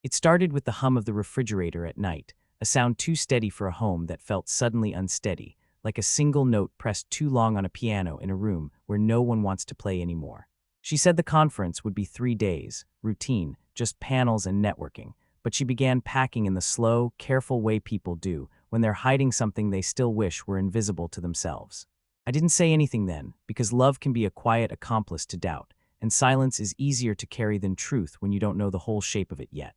It started with the hum of the refrigerator at night, a sound too steady for a home that felt suddenly unsteady, like a single note pressed too long on a piano in a room where no one wants to play anymore. She said the conference would be 3 days, routine, just panels and networking, but she began packing in the slow, careful way people do when they're hiding something they still wish were invisible to themselves. I didn't say anything then, because love can be a quiet accomplice to doubt, and silence is easier to carry than truth when you don't know the whole shape of it yet.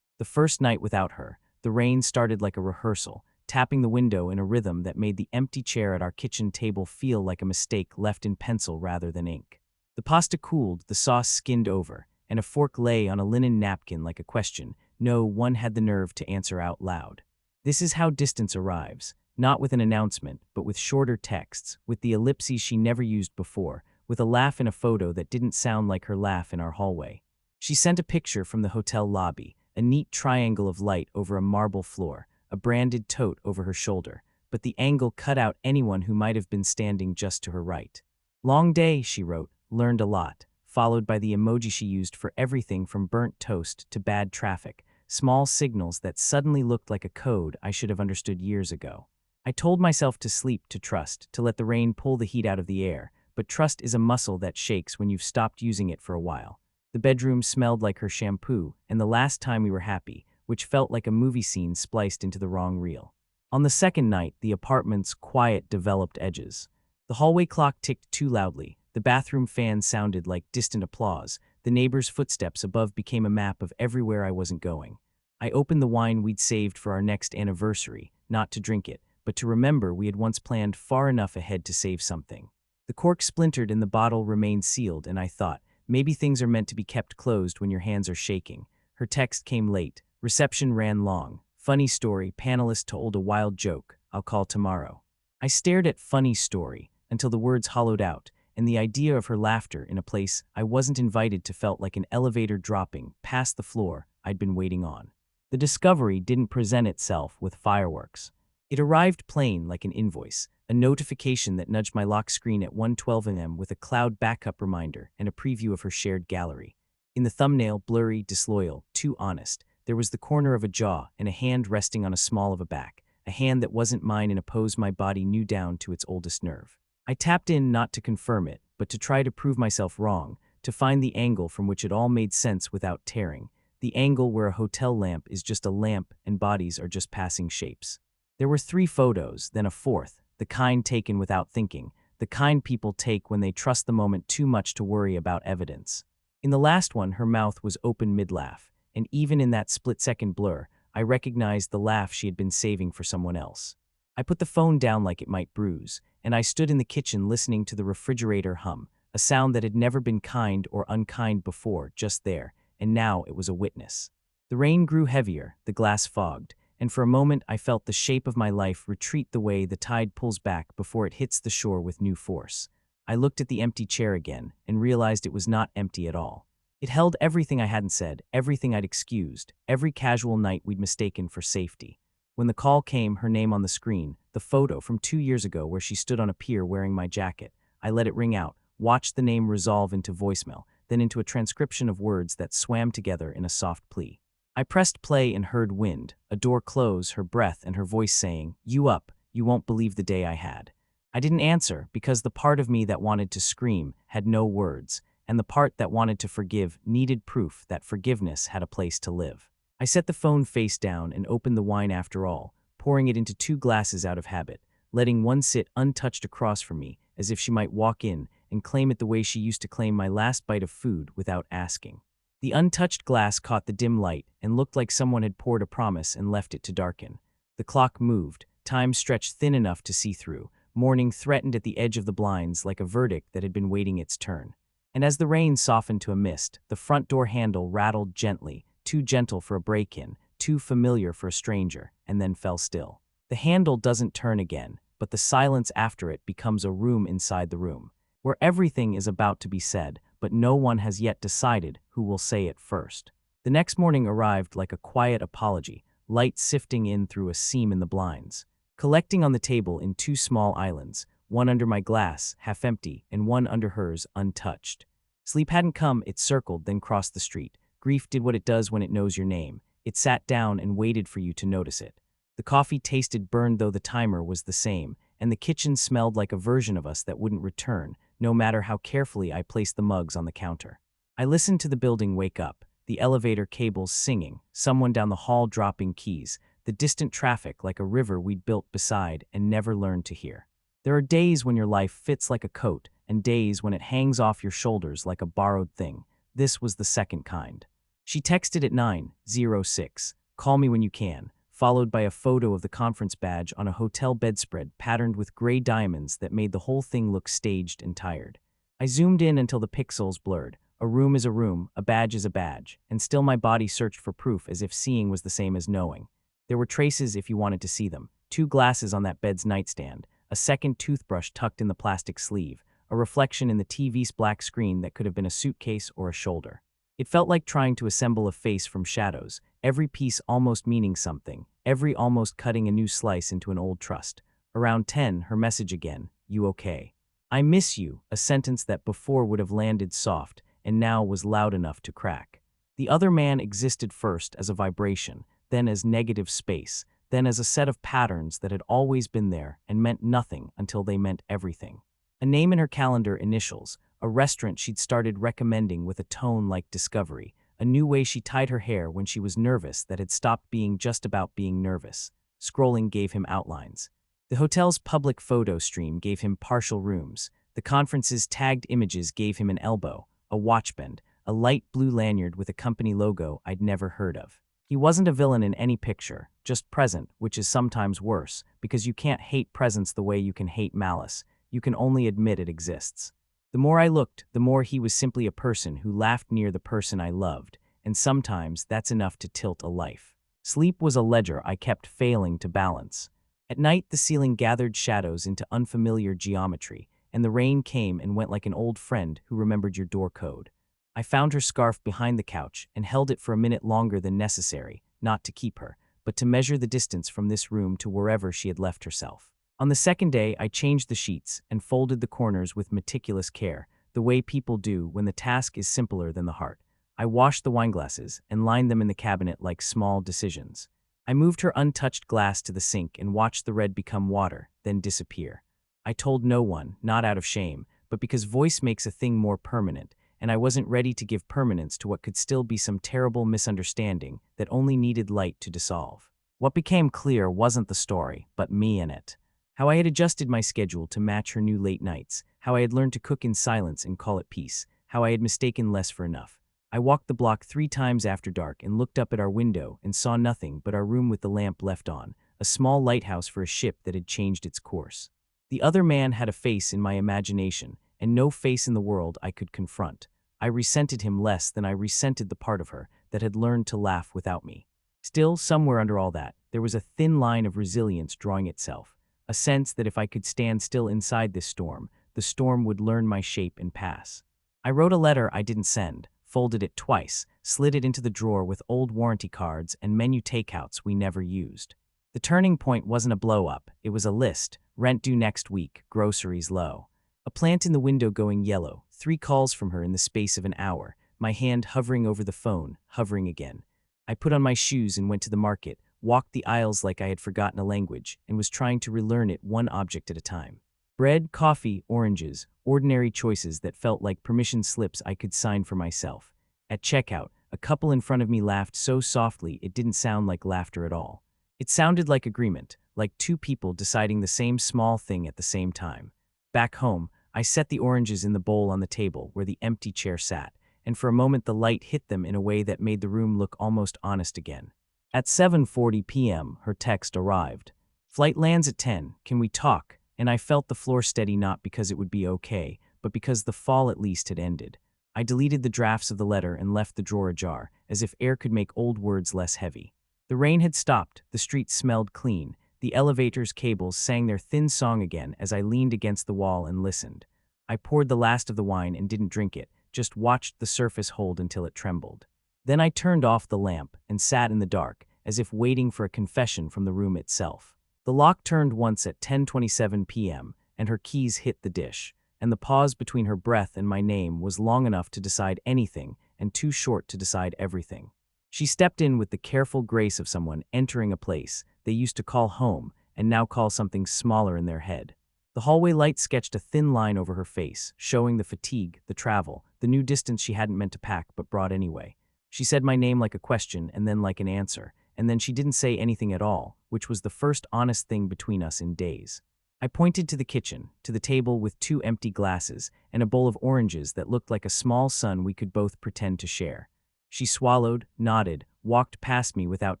The first night without her, the rain started like a rehearsal, tapping the window in a rhythm that made the empty chair at our kitchen table feel like a mistake left in pencil rather than ink. The pasta cooled, the sauce skinned over, and a fork lay on a linen napkin like a question no one had the nerve to answer out loud. This is how distance arrives, not with an announcement, but with shorter texts, with the ellipses she never used before, with a laugh in a photo that didn't sound like her laugh in our hallway. She sent a picture from the hotel lobby, a neat triangle of light over a marble floor, a branded tote over her shoulder, but the angle cut out anyone who might have been standing just to her right. Long day, she wrote, learned a lot, followed by the emoji she used for everything from burnt toast to bad traffic, small signals that suddenly looked like a code I should have understood years ago. I told myself to sleep, to trust, to let the rain pull the heat out of the air, but trust is a muscle that shakes when you've stopped using it for a while. The bedroom smelled like her shampoo, and the last time we were happy, which felt like a movie scene spliced into the wrong reel. On the second night, the apartment's quiet developed edges. The hallway clock ticked too loudly, the bathroom fan sounded like distant applause, the neighbor's footsteps above became a map of everywhere I wasn't going. I opened the wine we'd saved for our next anniversary, not to drink it, but to remember we had once planned far enough ahead to save something. The cork splintered and the bottle remained sealed, and I thought, maybe things are meant to be kept closed when your hands are shaking. Her text came late. Reception ran long. Funny story, panelist told a wild joke. I'll call tomorrow. I stared at funny story until the words hollowed out, and the idea of her laughter in a place I wasn't invited to felt like an elevator dropping past the floor I'd been waiting on. The discovery didn't present itself with fireworks. It arrived plain like an invoice, a notification that nudged my lock screen at 1:12 a.m. with a cloud backup reminder and a preview of her shared gallery. In the thumbnail, blurry, disloyal, too honest, there was the corner of a jaw and a hand resting on a small of a back, a hand that wasn't mine in a pose my body knew down to its oldest nerve. I tapped in not to confirm it, but to try to prove myself wrong, to find the angle from which it all made sense without tearing, the angle where a hotel lamp is just a lamp and bodies are just passing shapes. There were 3 photos, then a fourth, the kind taken without thinking, the kind people take when they trust the moment too much to worry about evidence. In the last one, her mouth was open mid-laugh, and even in that split-second blur, I recognized the laugh she had been saving for someone else. I put the phone down like it might bruise, and I stood in the kitchen listening to the refrigerator hum, a sound that had never been kind or unkind before, just there, and now it was a witness. The rain grew heavier, the glass fogged, and for a moment I felt the shape of my life retreat the way the tide pulls back before it hits the shore with new force. I looked at the empty chair again and realized it was not empty at all. It held everything I hadn't said, everything I'd excused, every casual night we'd mistaken for safety. When the call came, her name on the screen, the photo from 2 years ago where she stood on a pier wearing my jacket, I let it ring out, watched the name resolve into voicemail, then into a transcription of words that swam together in a soft plea. I pressed play and heard wind, a door close, her breath, and her voice saying, "You up, you won't believe the day I had." I didn't answer because the part of me that wanted to scream had no words, and the part that wanted to forgive needed proof that forgiveness had a place to live. I set the phone face down and opened the wine after all, pouring it into 2 glasses out of habit, letting one sit untouched across from me as if she might walk in and claim it the way she used to claim my last bite of food without asking. The untouched glass caught the dim light and looked like someone had poured a promise and left it to darken. The clock moved, time stretched thin enough to see through, morning threatened at the edge of the blinds like a verdict that had been waiting its turn. And as the rain softened to a mist, the front door handle rattled gently, too gentle for a break-in, too familiar for a stranger, and then fell still. The handle doesn't turn again, but the silence after it becomes a room inside the room, where everything is about to be said, but no one has yet decided who will say it first. The next morning arrived like a quiet apology, light sifting in through a seam in the blinds, collecting on the table in 2 small islands, one under my glass, half empty, and one under hers, untouched. Sleep hadn't come, it circled, then crossed the street. Grief did what it does when it knows your name. It sat down and waited for you to notice it. The coffee tasted burned though the timer was the same, and the kitchen smelled like a version of us that wouldn't return, no matter how carefully I placed the mugs on the counter. I listened to the building wake up, the elevator cables singing, someone down the hall dropping keys, the distant traffic like a river we'd built beside and never learned to hear. There are days when your life fits like a coat, and days when it hangs off your shoulders like a borrowed thing. This was the second kind. She texted at 9:06, "Call me when you can," followed by a photo of the conference badge on a hotel bedspread patterned with gray diamonds that made the whole thing look staged and tired. I zoomed in until the pixels blurred. A room is a room, a badge is a badge, and still my body searched for proof as if seeing was the same as knowing. There were traces if you wanted to see them. 2 glasses on that bed's nightstand, a second toothbrush tucked in the plastic sleeve, a reflection in the TV's black screen that could have been a suitcase or a shoulder. It felt like trying to assemble a face from shadows, every piece almost meaning something, every almost cutting a new slice into an old trust. Around 10, her message again, "You okay?" "I miss you," a sentence that before would have landed soft, and now was loud enough to crack. The other man existed first as a vibration, then as negative space, then as a set of patterns that had always been there and meant nothing until they meant everything. A name in her calendar initials, a restaurant she'd started recommending with a tone like discovery, a new way she tied her hair when she was nervous that had stopped being just about being nervous. Scrolling gave him outlines. The hotel's public photo stream gave him partial rooms. The conference's tagged images gave him an elbow, a watchband, a light blue lanyard with a company logo I'd never heard of. He wasn't a villain in any picture, just present, which is sometimes worse, because you can't hate presence the way you can hate malice. You can only admit it exists. The more I looked, the more he was simply a person who laughed near the person I loved, and sometimes that's enough to tilt a life. Sleep was a ledger I kept failing to balance. At night, the ceiling gathered shadows into unfamiliar geometry, and the rain came and went like an old friend who remembered your door code. I found her scarf behind the couch and held it for a minute longer than necessary, not to keep her, but to measure the distance from this room to wherever she had left herself. On the second day, I changed the sheets and folded the corners with meticulous care, the way people do when the task is simpler than the heart. I washed the wineglasses and lined them in the cabinet like small decisions. I moved her untouched glass to the sink and watched the red become water, then disappear. I told no one, not out of shame, but because voice makes a thing more permanent, and I wasn't ready to give permanence to what could still be some terrible misunderstanding that only needed light to dissolve. What became clear wasn't the story, but me in it. How I had adjusted my schedule to match her new late nights, how I had learned to cook in silence and call it peace, how I had mistaken less for enough. I walked the block 3 times after dark and looked up at our window and saw nothing but our room with the lamp left on, a small lighthouse for a ship that had changed its course. The other man had a face in my imagination, and no face in the world I could confront. I resented him less than I resented the part of her that had learned to laugh without me. Still, somewhere under all that, there was a thin line of resilience drawing itself, a sense that if I could stand still inside this storm, the storm would learn my shape and pass. I wrote a letter I didn't send, folded it twice, slid it into the drawer with old warranty cards and menu takeouts we never used. The turning point wasn't a blow-up, it was a list: rent due next week, groceries low. A plant in the window going yellow, 3 calls from her in the space of an hour, my hand hovering over the phone, hovering again. I put on my shoes and went to the market, walked the aisles like I had forgotten a language, and was trying to relearn it one object at a time. Bread, coffee, oranges, ordinary choices that felt like permission slips I could sign for myself. At checkout, a couple in front of me laughed so softly it didn't sound like laughter at all. It sounded like agreement, like 2 people deciding the same small thing at the same time. Back home, I set the oranges in the bowl on the table where the empty chair sat, and for a moment the light hit them in a way that made the room look almost honest again. At 7:40 p.m., her text arrived. "Flight lands at 10, can we talk?" And I felt the floor steady not because it would be okay, but because the fall at least had ended. I deleted the drafts of the letter and left the drawer ajar, as if air could make old words less heavy. The rain had stopped, the street smelled clean, the elevator's cables sang their thin song again as I leaned against the wall and listened. I poured the last of the wine and didn't drink it, just watched the surface hold until it trembled. Then I turned off the lamp and sat in the dark, as if waiting for a confession from the room itself. The lock turned once at 10:27 p.m., and her keys hit the dish, and the pause between her breath and my name was long enough to decide anything and too short to decide everything. She stepped in with the careful grace of someone entering a place they used to call home and now call something smaller in their head. The hallway light sketched a thin line over her face, showing the fatigue, the travel, the new distance she hadn't meant to pack but brought anyway. She said my name like a question and then like an answer, and then she didn't say anything at all, which was the first honest thing between us in days. I pointed to the kitchen, to the table with 2 empty glasses and a bowl of oranges that looked like a small sun we could both pretend to share. She swallowed, nodded, walked past me without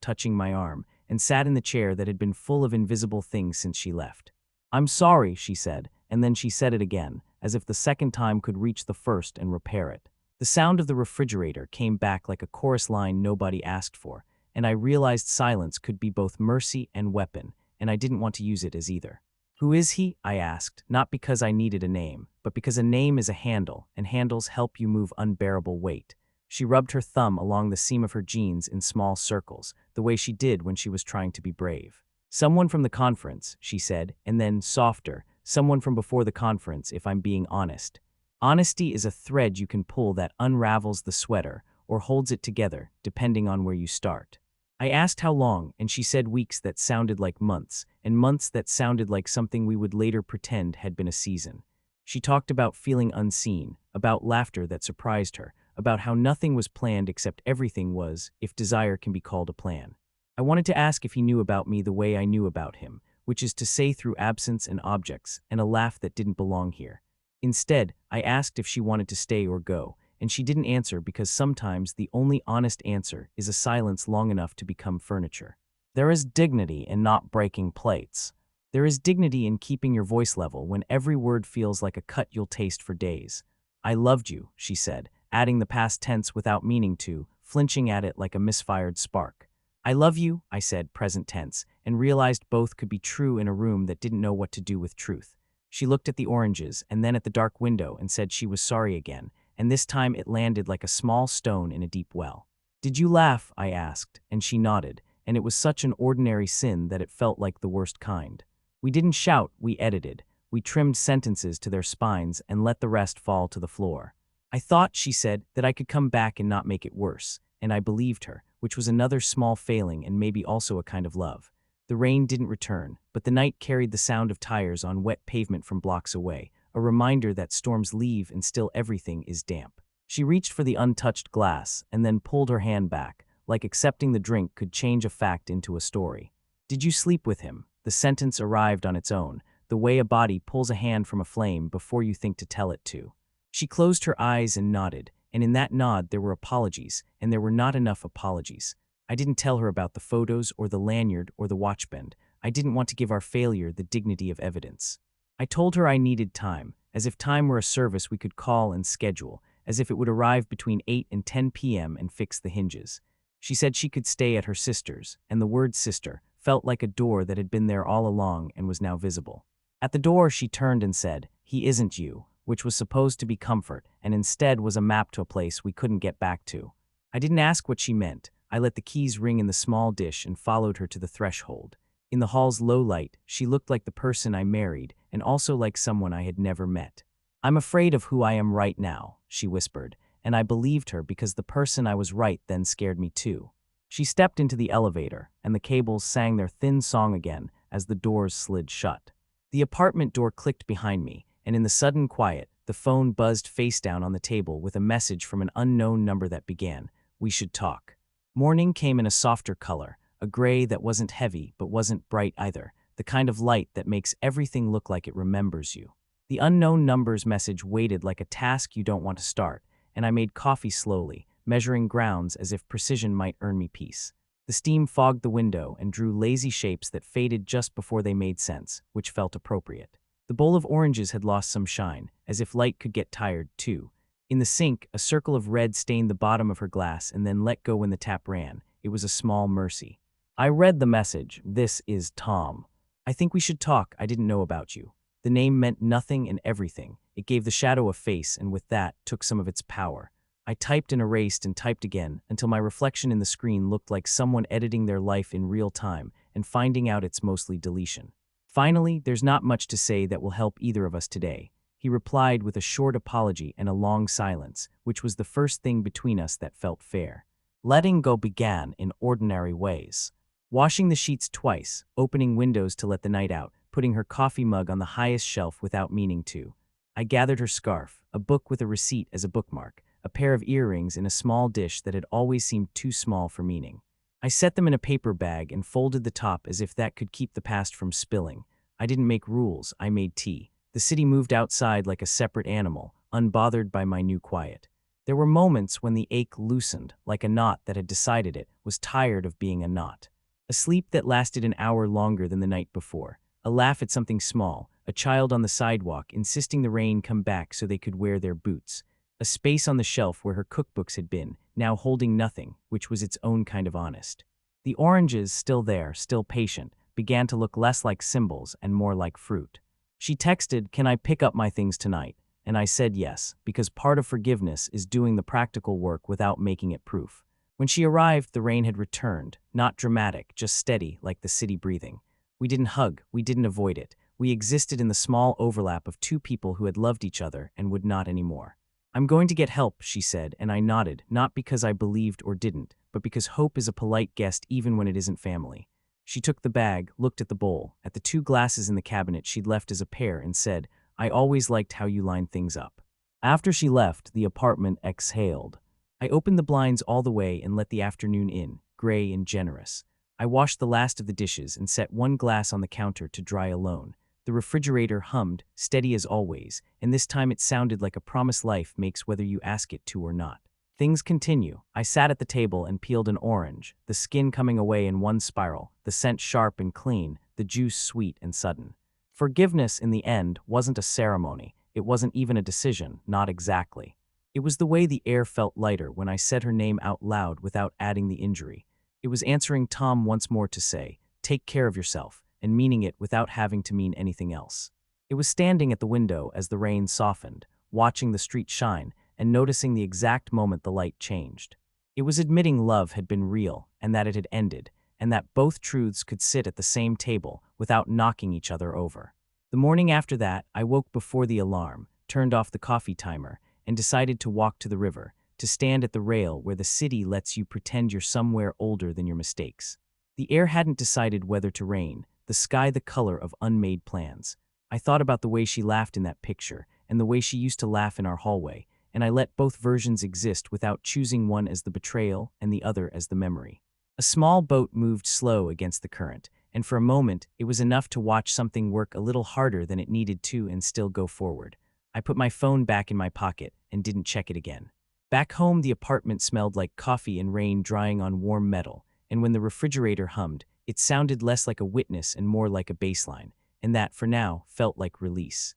touching my arm, and sat in the chair that had been full of invisible things since she left. "I'm sorry," she said, and then she said it again, as if the second time could reach the first and repair it. The sound of the refrigerator came back like a chorus line nobody asked for, and I realized silence could be both mercy and weapon, and I didn't want to use it as either. "Who is he?" I asked, not because I needed a name, but because a name is a handle, and handles help you move unbearable weight. She rubbed her thumb along the seam of her jeans in small circles, the way she did when she was trying to be brave. "Someone from the conference," she said, and then, softer, "someone from before the conference, if I'm being honest." Honesty is a thread you can pull that unravels the sweater or holds it together, depending on where you start. I asked how long, and she said weeks that sounded like months, and months that sounded like something we would later pretend had been a season. She talked about feeling unseen, about laughter that surprised her, about how nothing was planned except everything was, if desire can be called a plan. I wanted to ask if he knew about me the way I knew about him, which is to say through absence and objects, and a laugh that didn't belong here. Instead, I asked if she wanted to stay or go, and she didn't answer because sometimes the only honest answer is a silence long enough to become furniture. There is dignity in not breaking plates. There is dignity in keeping your voice level when every word feels like a cut you'll taste for days. "I loved you," she said, adding the past tense without meaning to, flinching at it like a misfired spark. "I love you," I said, present tense, and realized both could be true in a room that didn't know what to do with truth. She looked at the oranges and then at the dark window and said she was sorry again, and this time it landed like a small stone in a deep well. "Did you laugh?" I asked, and she nodded, and it was such an ordinary sin that it felt like the worst kind. We didn't shout, we edited. We trimmed sentences to their spines and let the rest fall to the floor. "I thought," she said, "that I could come back and not make it worse," and I believed her, which was another small failing and maybe also a kind of love. The rain didn't return, but the night carried the sound of tires on wet pavement from blocks away, a reminder that storms leave and still everything is damp. She reached for the untouched glass and then pulled her hand back, like accepting the drink could change a fact into a story. "Did you sleep with him?" The sentence arrived on its own, the way a body pulls a hand from a flame before you think to tell it to. She closed her eyes and nodded, and in that nod there were apologies, and there were not enough apologies. I didn't tell her about the photos or the lanyard or the watchband. I didn't want to give our failure the dignity of evidence. I told her I needed time, as if time were a service we could call and schedule, as if it would arrive between 8 and 10 p.m. and fix the hinges. She said she could stay at her sister's, and the word sister felt like a door that had been there all along and was now visible. At the door she turned and said, "He isn't you," which was supposed to be comfort, and instead was a map to a place we couldn't get back to. I didn't ask what she meant. I let the keys ring in the small dish and followed her to the threshold. In the hall's low light, she looked like the person I married and also like someone I had never met. "I'm afraid of who I am right now," she whispered, and I believed her because the person I was right then scared me too. She stepped into the elevator, and the cables sang their thin song again as the doors slid shut. The apartment door clicked behind me, and in the sudden quiet, the phone buzzed face down on the table with a message from an unknown number that began, "We should talk." Morning came in a softer color, a gray that wasn't heavy but wasn't bright either, the kind of light that makes everything look like it remembers you. The unknown number's message waited like a task you don't want to start, and I made coffee slowly, measuring grounds as if precision might earn me peace. The steam fogged the window and drew lazy shapes that faded just before they made sense, which felt appropriate. The bowl of oranges had lost some shine, as if light could get tired, too. In the sink, a circle of red stained the bottom of her glass and then let go when the tap ran. It was a small mercy. I read the message. "This is Tom. I think we should talk. I didn't know about you." The name meant nothing and everything. It gave the shadow a face and with that took some of its power. I typed and erased and typed again until my reflection in the screen looked like someone editing their life in real time and finding out it's mostly deletion. Finally, "There's not much to say that will help either of us today," he replied with a short apology and a long silence, which was the first thing between us that felt fair. Letting go began in ordinary ways. Washing the sheets twice, opening windows to let the night out, putting her coffee mug on the highest shelf without meaning to. I gathered her scarf, a book with a receipt as a bookmark, a pair of earrings in a small dish that had always seemed too small for meaning. I set them in a paper bag and folded the top as if that could keep the past from spilling. I didn't make rules, I made tea. The city moved outside like a separate animal, unbothered by my new quiet. There were moments when the ache loosened, like a knot that had decided it was tired of being a knot. A sleep that lasted an hour longer than the night before. A laugh at something small, a child on the sidewalk insisting the rain come back so they could wear their boots. A space on the shelf where her cookbooks had been, now holding nothing, which was its own kind of honest. The oranges, still there, still patient, began to look less like symbols and more like fruit. She texted, "Can I pick up my things tonight?" And I said yes, because part of forgiveness is doing the practical work without making it proof. When she arrived, the rain had returned, not dramatic, just steady, like the city breathing. We didn't hug, we didn't avoid it. We existed in the small overlap of two people who had loved each other and would not anymore. "I'm going to get help," she said, and I nodded, not because I believed or didn't, but because hope is a polite guest even when it isn't family. She took the bag, looked at the bowl, at the 2 glasses in the cabinet she'd left as a pair, and said, "I always liked how you line things up." After she left, the apartment exhaled. I opened the blinds all the way and let the afternoon in, gray and generous. I washed the last of the dishes and set 1 glass on the counter to dry alone. The refrigerator hummed, steady as always, and this time it sounded like a promise life makes whether you ask it to or not. Things continue. I sat at the table and peeled an orange, the skin coming away in one spiral, the scent sharp and clean, the juice sweet and sudden. Forgiveness, in the end, wasn't a ceremony. It wasn't even a decision, not exactly. It was the way the air felt lighter when I said her name out loud without adding the injury. It was answering Tom once more to say, "Take care of yourself," and meaning it without having to mean anything else. It was standing at the window as the rain softened, watching the street shine, and noticing the exact moment the light changed. It was admitting love had been real, and that it had ended, and that both truths could sit at the same table without knocking each other over. The morning after that, I woke before the alarm, turned off the coffee timer, and decided to walk to the river, to stand at the rail where the city lets you pretend you're somewhere older than your mistakes. The air hadn't decided whether to rain, the sky the color of unmade plans. I thought about the way she laughed in that picture, and the way she used to laugh in our hallway, and I let both versions exist without choosing one as the betrayal and the other as the memory. A small boat moved slow against the current, and for a moment it was enough to watch something work a little harder than it needed to and still go forward. I put my phone back in my pocket and didn't check it again. Back home, the apartment smelled like coffee and rain drying on warm metal, and when the refrigerator hummed, it sounded less like a witness and more like a baseline, and that, for now, felt like release.